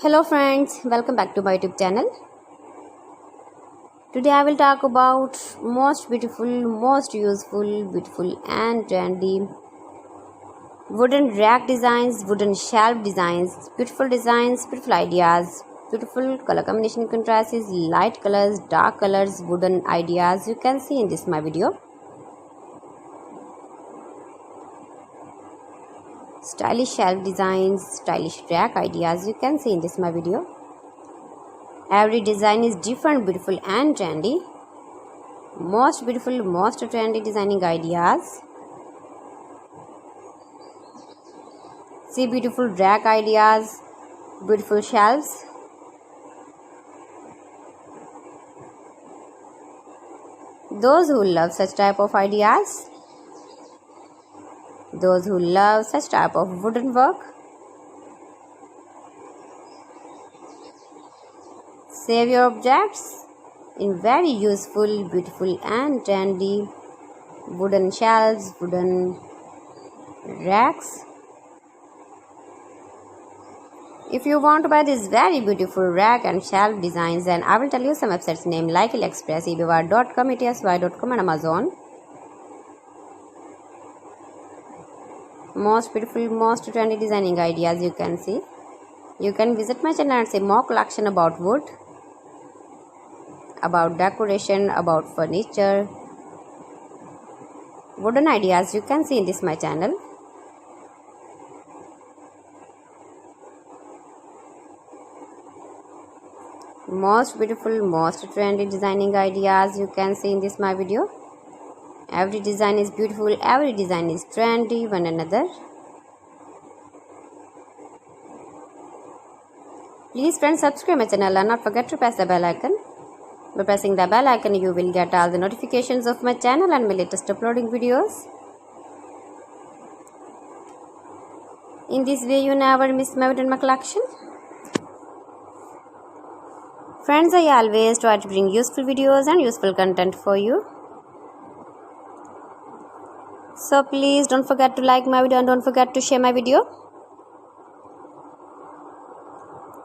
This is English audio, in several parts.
Hello friends, welcome back to my YouTube channel. Today I will talk about most beautiful, most useful, beautiful and trendy wooden rack designs, wooden shelf designs, beautiful ideas, beautiful color combination contrasts, light colors, dark colors, wooden ideas you can see in this my video. Stylish shelf designs, stylish rack ideas you can see in this my video. Every design is different, beautiful and trendy. Most beautiful, most trendy designing ideas. See beautiful rack ideas, beautiful shelves. Those who love such type of ideas, those who love such type of wooden work, save your objects in very useful, beautiful and trendy wooden shelves, wooden racks. If you want to buy this very beautiful rack and shelf designs, then I will tell you some websites name like AliExpress, eBay.com, ETSY.com and Amazon. Most beautiful, most trendy designing ideas you can see. You can visit my channel and see more collection about wood, about decoration, about furniture, wooden ideas you can see in this my channel. Most beautiful, most trendy designing ideas you can see in this my video. Every design is beautiful, every design is trendy one another. Please friends, subscribe my channel and not forget to press the bell icon. By pressing the bell icon you will get all the notifications of my channel and my latest uploading videos. In this way you never miss my wooden collection. Friends, I always try to bring useful videos and useful content for you. So please don't forget to like my video and don't forget to share my video.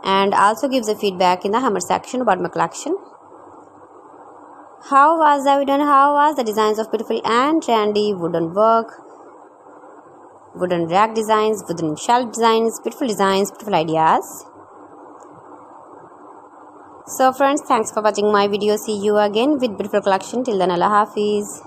And also give the feedback in the comment section about my collection. How was the video and how was the designs of beautiful and trendy wooden work, wooden rack designs, wooden shelf designs, beautiful ideas. So friends, thanks for watching my video. See you again with beautiful collection. Till then, Allah Hafiz.